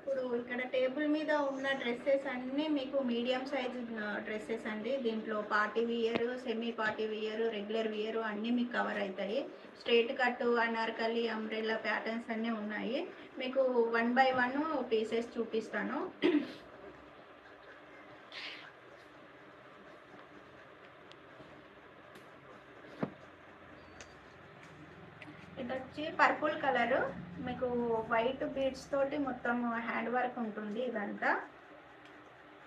ఇప్పుడు ఇక్కడ టేబుల్ మీద ఉన్న డ్రెస్సెస్ అన్నీ మీకు మీడియం సైజ్ డ్రెస్సెస్ అండి. దీంట్లో party wear, semi party wear, regular wear అన్నీ మీకు కవర్ అవుతాయి. Straight cut, Anarkali, umbrella patterns అన్నీ ఉన్నాయి. మీకు 1 by 1 పీసెస్ చూపిస్తాను. ఇది వచ్చి పర్పుల్ కలరు, మీకు వైట్ బీడ్స్ తోటి మొత్తం హ్యాండ్ వర్క్ ఉంటుంది ఇదంతా.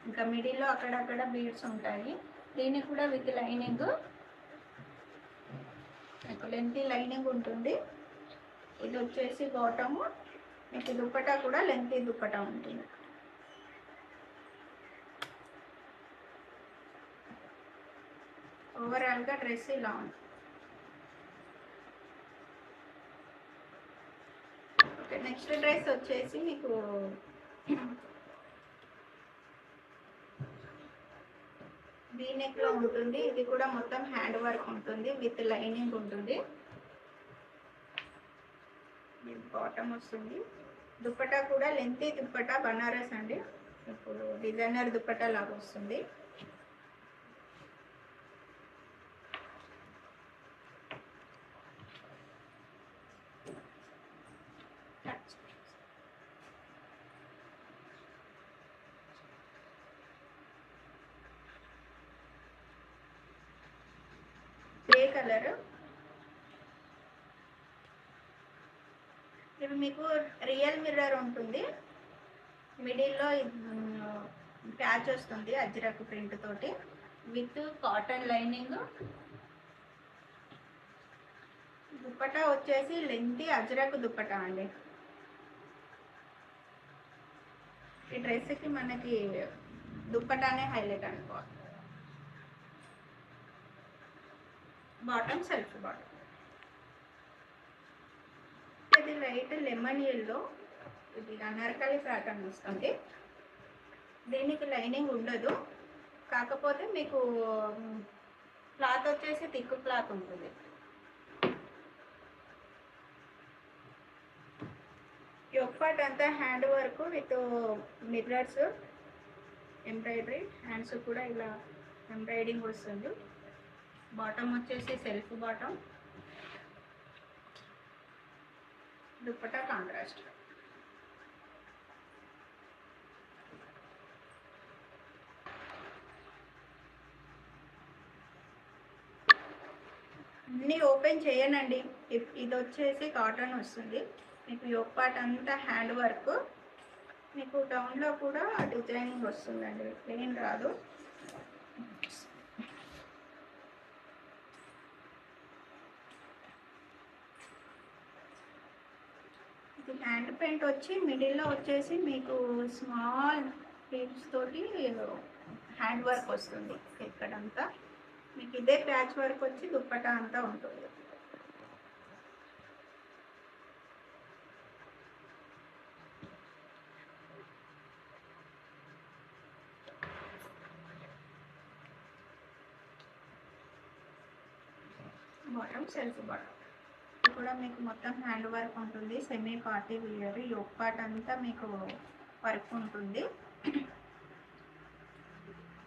ఇంకా మిడిల్లో అక్కడక్కడ బీడ్స్ ఉంటాయి. దీనికి కూడా విత్ లైనింగ్, మీకు లెంతీ లైనింగ్ ఉంటుంది. ఇది వచ్చేసి బాటము, మీకు దుప్పటా కూడా లెంతీ దుప్పటా ఉంటుంది. ఓవరాల్గా డ్రెస్ ఇలా ఉంది. ఓకే, నెక్స్ట్ డ్రెస్ వచ్చేసి మీకు వీ నెక్ లో ఉంటుంది. ఇది కూడా మొత్తం హ్యాండ్ వర్క్ ఉంటుంది, విత్ లైనింగ్ ఉంటుంది. బాటమ్ వస్తుంది. దుప్పటా కూడా లెంతీ దుప్పటా, బనారస్ అండి. ఇప్పుడు డిజైనర్ దుప్పటా లాగా వస్తుంది. Grey colour. ఇవి మీకు రియల్ మిర్రర్ ఉంటుంది. మిడిల్లో ప్యాచ్ వస్తుంది అజ్రక్ ప్రింట్ తోటి, విత్ కాటన్ లైనింగ్. దుప్పటా వచ్చేసి లెంతీ అజ్రక్ దుప్పటా అండి. ఈ డ్రెస్కి మనకి దుప్పటానే హైలైట్ అనుకోవాలి. Bottom self bottom. ఇది లైట్ లెమన్ ఎల్లో, ఇది అనార్కలి ప్యాటర్న్ వస్తుంది. దీనికి లైనింగ్ ఉండదు, కాకపోతే మీకు క్లాత్ వచ్చేసి థిక్ క్లాత్ ఉంటుంది. యోక్ పార్ట్ అంతా hand work with mirrors, embroidery. Hands కూడా ఇలా ఎంబ్రాయిడింగ్ వస్తుంది. బాటమ్ వచ్చేసి సెల్ఫ్ బాటమ్, దుప్పటా కాంట్రాస్ట్. అన్నీ ఓపెన్ చేయనండి. ఇది వచ్చేసి కాటన్ వస్తుంది. మీకు యోక్ పార్ట్ అంతా హ్యాండ్ వర్క్, మీకు డౌన్లో కూడా డిజైనింగ్ వస్తుందండి, ప్లెయిన్ రాదు. ఇది హ్యాండ్ పెయింట్ వచ్చి మిడిల్లో వచ్చేసి మీకు స్మాల్ బీడ్స్ తోటి హ్యాండ్ వర్క్ వస్తుంది ఇక్కడంతా. మీకు ఇదే ప్యాచ్ వర్క్ వచ్చి దుప్పటా అంతా ఉంటుంది. Bottom self bottom. ఇది కూడా మీకు మొత్తం హ్యాండ్ వర్క్ ఉంటుంది. Semi party wear, yoke part అంతా మీకు వర్క్ ఉంటుంది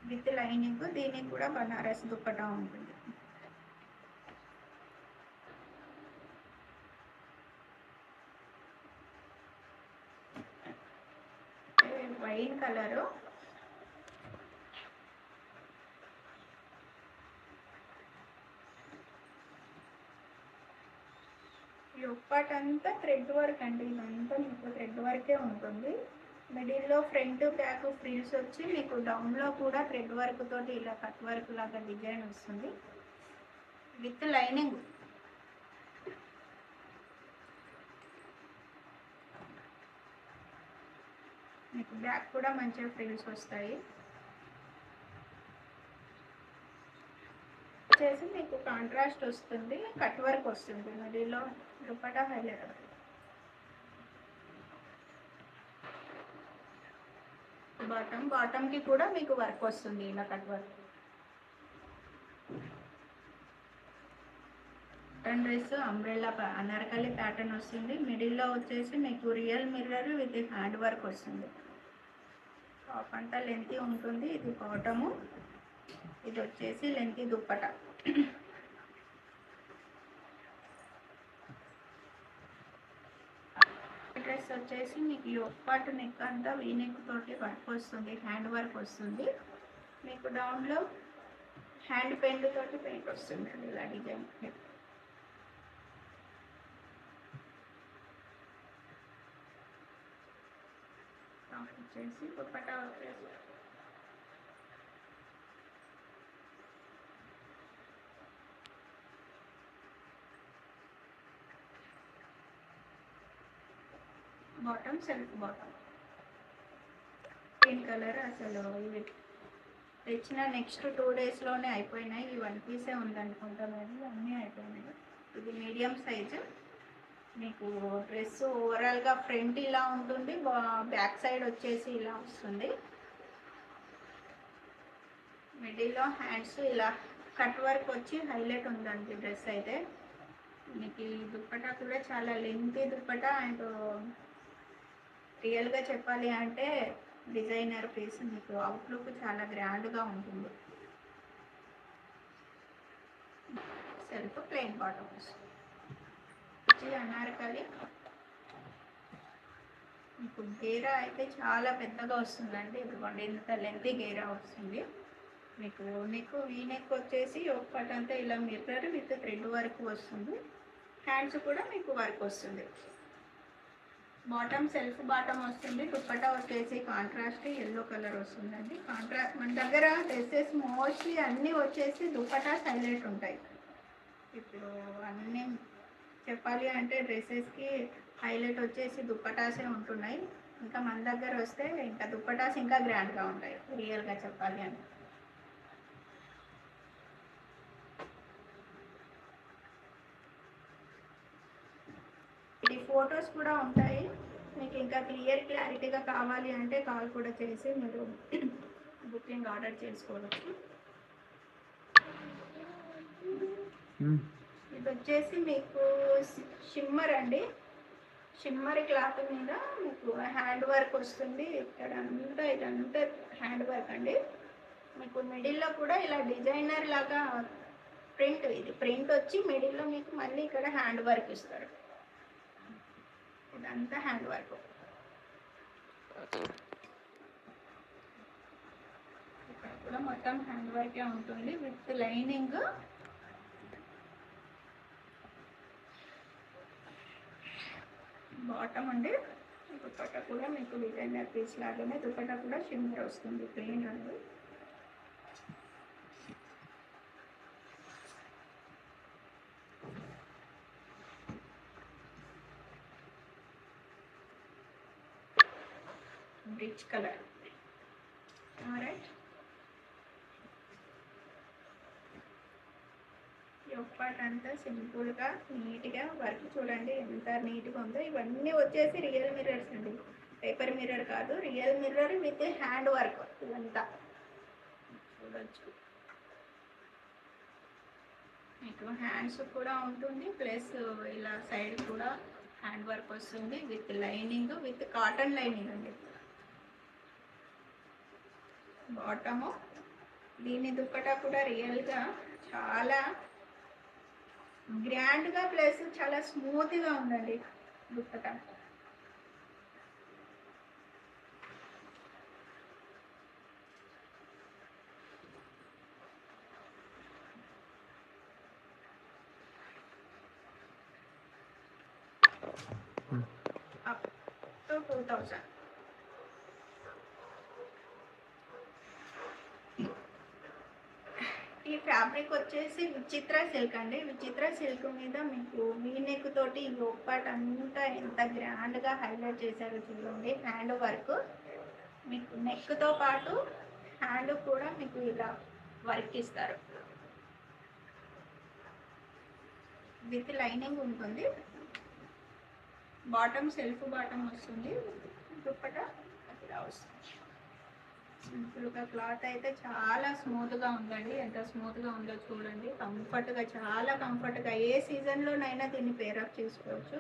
విత్ లైనింగ్. దీనికి కూడా బనారస్ దుప్పటా ఉంటుంది. వైన్ కలరు, యోక్ పార్ట్ అంతా థ్రెడ్ వర్క్ అండి. ఇదంతా మీకు థ్రెడ్ వర్కే ఉంటుంది. మిడిల్లో ఫ్రంట్ బ్యాక్ ఫ్రిల్స్ వచ్చి మీకు డౌన్లో కూడా థ్రెడ్ వర్క్ తోటి ఇలా కట్ వర్క్ లాగా డిజైన్ వస్తుంది విత్ లైనింగ్. మీకు బ్యాక్ కూడా మంచిగా ఫ్రిల్స్ వస్తాయి. వచ్చేసి మీకు కాంట్రాస్ట్ వస్తుంది, కట్ వర్క్ వస్తుంది. మిడిల్లో దుప్పటా హైలైట్ అవుతుంది. బాటమ్కి కూడా మీకు వర్క్ వస్తుంది, ఇలా cut work. Cotton dress umbrella Anarkali pattern వస్తుంది. మిడిల్లో వచ్చేసి మీకు real mirror with hand work వస్తుంది. టాప్ అంతా లెంతీ ఉంటుంది. ఇది బాటము, ఇది వచ్చేసి లెంతీ దుప్పట. డ్రెస్ వచ్చేసి మీకు యోక్ పార్ట్ నెక్ అంతా వీ నెక్ తోటి వర్క్ వస్తుంది, హ్యాండ్ వర్క్ వస్తుంది. మీకు డౌన్లో హ్యాండ్ పెయింట్ తోటి పెయింట్ వస్తుంది ఇలా డిజైన్. వచ్చేసి దుప్పటా వచ్చేసి bottom self bottom green colour. అసలు ఇవి తెచ్చిన నెక్స్ట్ 2 డేస్లోనే అయిపోయినాయి. ఈ 1 పీసే ఉందనుకుంటాను, అన్నీ అయిపోయినాయి. ఇది మీడియం సైజు. మీకు డ్రెస్ ఓవరాల్గా ఫ్రంట్ ఇలా ఉంటుంది, బ్యాక్ సైడ్ వచ్చేసి ఇలా వస్తుంది. మిడిల్లో హ్యాండ్స్ ఇలా కట్ వర్క్ వచ్చి హైలైట్ ఉందండి డ్రెస్ అయితే. మీకు ఈ దుప్పటా కూడా చాలా లెంతీ దుప్పటా. అండ్ రియల్గా చెప్పాలి అంటే డిజైనర్ పీస్. మీకు అవుట్లుక్ చాలా గ్రాండ్గా ఉంటుంది. Self plain bottoms Anarkali. మీకు గేరా అయితే చాలా పెద్దగా వస్తుందండి. ఇదిగోండి ఇంత లెంతీ గేరా వస్తుంది. మీకు నెక్ వీ నెక్ వచ్చేసి ఒక పార్ట్ అంతా ఇలా మిర్రర్ విత్ థ్రెడ్ వర్క్ వస్తుంది. హ్యాండ్స్ కూడా మీకు వర్క్ వస్తుంది. బాటమ్ సెల్ఫ్ బాటమ్ వస్తుంది. దుప్పటా వచ్చేసి కాంట్రాస్ట్ ఎల్లో కలర్ వస్తుందండి. మన దగ్గర డ్రెస్సెస్ మోస్ట్లీ అన్నీ వచ్చేసి దుప్పటా హైలైట్ ఉంటాయి. ఇప్పుడు అన్నీ చెప్పాలి అంటే డ్రెస్సెస్కి హైలైట్ వచ్చేసి దుప్పటాసే ఉంటున్నాయి. ఇంకా మన దగ్గర వస్తే ఇంకా దుప్పటాస్ ఇంకా గ్రాండ్గా ఉంటాయి రియల్గా చెప్పాలి అంటే. ఇది ఫొటోస్ కూడా ఉంటాయి. మీకు ఇంకా క్లారిటీగా కావాలి అంటే కాల్ కూడా చేసి మీరు బుకింగ్ ఆర్డర్ చేసుకోవచ్చు. ఇది వచ్చేసి మీకు షిమ్మర్ అండి. షిమ్మర్ క్లాత్ మీద మీకు హ్యాండ్ వర్క్ వస్తుంది. ఇక్కడ అంతా ఇదంతా హ్యాండ్ వర్క్ అండి. మీకు మిడిల్లో కూడా ఇలా డిజైనర్ లాగా ప్రింట్, ఇది ప్రింట్ వచ్చి మిడిల్లో మీకు మళ్ళీ ఇక్కడ హ్యాండ్ వర్క్ ఇస్తారు. ఇదంతా హ్యాండ్ వర్క్. ఇక్కడ కూడా మొత్తం హ్యాండ్ వర్కే ఉంటుంది విత్ లైనింగ్. బాటమ్ అండి. దుప్పట్టా కూడా మీకు డిజైనర్ పీస్ లాగానే దుప్పట్టా కూడా షిమ్మర్ వస్తుంది, ప్లెయిన్ రంగు. Rich colour. ఆల్రైట్, ఈ పార్ట్ అంతా సింపుల్గా నీట్గా వర్క్ చూడండి ఎంత నీట్గా ఉందో. ఇవన్నీ వచ్చేసి రియల్ మిర్రర్స్ అండి, పేపర్ మిర్రర్ కాదు, real mirror with hand work. ఇదంతా చూడొచ్చు. మీకు హ్యాండ్స్ కూడా ఉంటుంది, ప్లస్ ఇలా సైడ్ కూడా హ్యాండ్ వర్క్ వస్తుంది with lining, with cotton lining అండి. బాటము. దీని దుప్పటా కూడా రియల్గా చాలా గ్రాండ్గా ప్లస్ చాలా స్మూత్గా ఉందండి దుప్పటా. Up to 2000. ఈ ఫ్యాబ్రిక్ వచ్చేసి విచిత్ర సిల్క్ అండి. విచిత్ర సిల్క్ మీద మీకు వీనెక్ తోటి యోక్ పార్ట్ అంతా ఎంత గ్రాండ్గా హైలైట్ చేశారో చూడండి. హ్యాండ్ వర్క్ మీకు నెక్తో పాటు హ్యాండ్ కూడా మీకు ఇలా వర్క్ ఇస్తారు. విత్ లైనింగ్ ఉంటుంది. బాటమ్ సెల్ఫ్ బాటమ్ వస్తుంది. దుప్పటా ఇలా వస్తుంది. సింపుల్గా క్లాత్ అయితే చాలా స్మూత్గా ఉందండి. ఎంత స్మూత్గా ఉందో చూడండి. కంఫర్ట్గా, చాలా కంఫర్ట్గా ఏ సీజన్లోనైనా దీన్ని పేరప్ చేసుకోవచ్చు.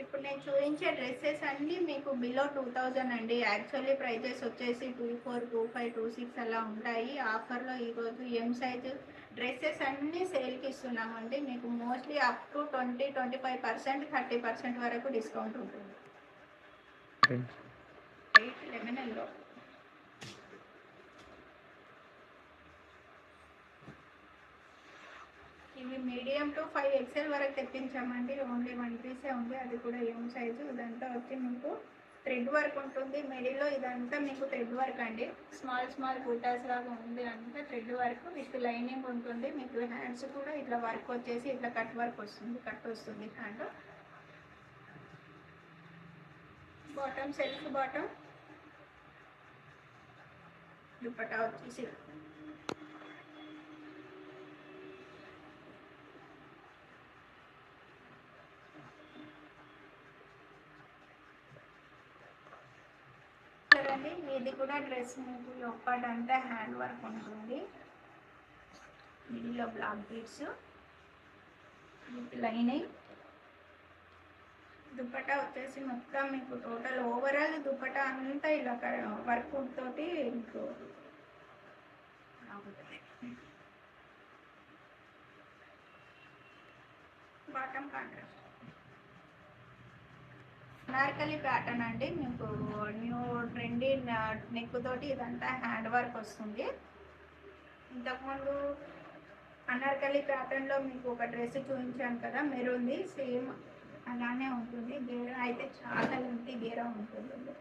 ఇప్పుడు నేను చూపించే డ్రెస్సెస్ అన్నీ మీకు బిలో 2000 అండి. యాక్చువల్లీ ప్రైజెస్ వచ్చేసి 24, 25, 26 అలా ఉంటాయి. ఆఫర్లో ఈరోజు ఎం సైజు డ్రెస్సెస్ అన్నీ సేల్కి ఇస్తున్నామండి. మీకు మోస్ట్లీ అప్ టు 20-25%, 30% వరకు డిస్కౌంట్ ఉంటుంది. 811లో ఇవి మీడియం టు 5XL వరకు తెప్పించామండి. ఓన్లీ 1 పీసే ఉంది, అది కూడా ఎం సైజు. ఇదంతా వచ్చి మీకు థ్రెడ్ వర్క్ ఉంటుంది మిడిల్లో. ఇదంతా మీకు థ్రెడ్ వర్క్ అండి. స్మాల్ బూటాస్ లాగా ఉంది, అంతా థ్రెడ్ వర్క్ విత్ లైనింగ్ ఉంటుంది. మీకు హ్యాండ్స్ కూడా ఇట్లా వర్క్ వచ్చేసి ఇట్లా కట్ వర్క్ వస్తుంది, కట్ వస్తుంది hand. Bottom self bottom, dupatta వచ్చేసి అండి. ఇది కూడా డ్రెస్ మీకు లోపలంతా హ్యాండ్ వర్క్ ఉంటుంది. మిడిల్లో black beads with lining. Dupatta వచ్చేసి మొత్తం మీకు టోటల్ ఓవరాల్ దుపట్టా అంతా ఇలా వర్క్ తోటి మీకు బాటమ్ కాంట్రాస్ట్. అనార్కలి ప్యాటర్న్ అండి. మీకు న్యూ ట్రెండీ నెక్ తోటి ఇదంతా హ్యాండ్ వర్క్ వస్తుంది. ఇంతకుముందు అనార్కలి ప్యాటర్న్లో మీకు ఒక డ్రెస్ చూపించాను కదా, మెరూన్ది, సేమ్ అలానే ఉంటుంది. గేరా అయితే చాలా లెంతీ గేరా ఉంటుంది.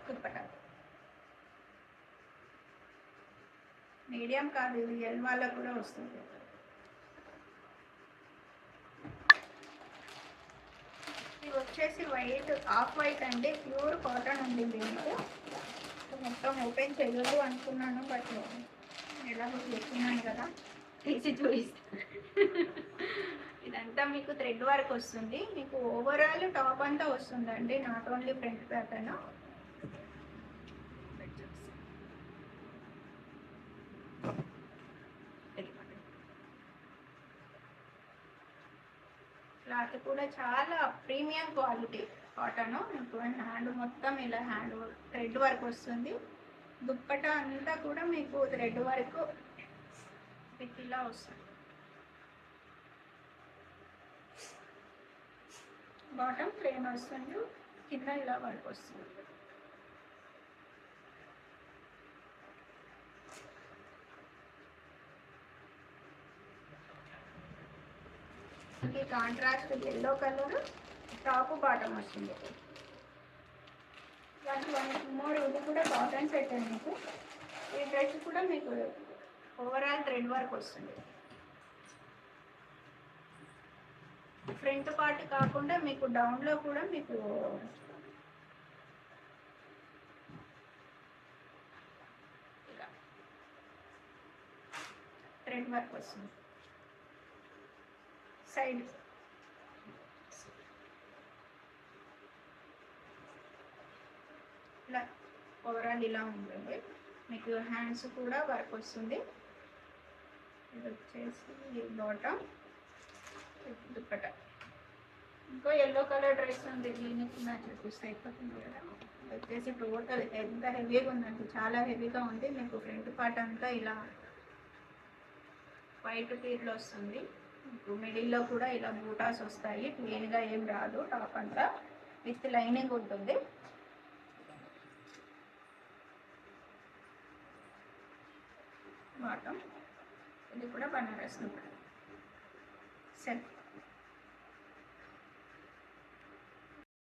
దుపట్టా మీడియం కాదు, ఇది ఎల్ వాళ్ళకు కూడా వస్తుంది. ఇది వచ్చేసి వైట్, ఆఫ్ వైట్ అండి. ప్యూర్ కాటన్ ఉంది. దీనికి మొత్తం ఓపెన్ చేయదు అనుకున్నాను, బట్ ఎలాగో చేస్తున్నాను కదా, తీసి చూపిస్తాను. ఇదంతా మీకు థ్రెడ్ వర్క్ వస్తుంది. మీకు ఓవరాల్ టాప్ అంతా వస్తుందండి, not only front pattern. Cloth కూడా చాలా ప్రీమియం క్వాలిటీ కాటన్. మీకు హ్యాండ్ మొత్తం ఇలా హ్యాండ్ థ్రెడ్ వర్క్ వస్తుంది. దుప్పటా అంతా కూడా మీకు థ్రెడ్ వర్క్ విత్ ఇలా వస్తుంది. బాటమ్ ప్లేన్ వస్తుంది, కింద ఇలా వర్క్ వస్తుంది. Contrast yellow colour top bottom వస్తుంది. దానికి 1 మోర్ ఇది కూడా కాటన్ సెట్ అండి. మీకు ఈ డ్రెస్ కూడా మీకు ఓవరాల్ థ్రెడ్ వర్క్ వస్తుంది. ఫ్రంట్ పార్ట్ కాకుండా మీకు డౌన్లో కూడా మీకు థ్రెడ్ వర్క్ వస్తుంది. సైడ్ ఇలా ఓవరాల్ ఇలా ఉంటుంది. మీకు హ్యాండ్స్ కూడా వర్క్ వస్తుంది. ఇది వచ్చేసి బాటమ్, దుపట్టా. ఇంకో ఎల్లో కలర్ డ్రెస్ ఉంది, దీనికి మ్యాచ్ చూపిస్తే అయిపోతుంది కదా. వచ్చేసి టోటల్ ఎంత హెవీగా ఉందండి, చాలా హెవీగా ఉంది. మీకు ఫ్రంట్ పార్ట్ అంతా ఇలా వైట్ తీర్లో వస్తుంది. మీకు మిడిల్లో కూడా ఇలా బూటాస్ వస్తాయి, ప్లెయిన్గా ఏం రాదు. టాప్ అంతా విత్ లైనింగ్ ఉంటుంది. బాటమ్ ఇది కూడా బనారస్ దుపట్టా సెట్.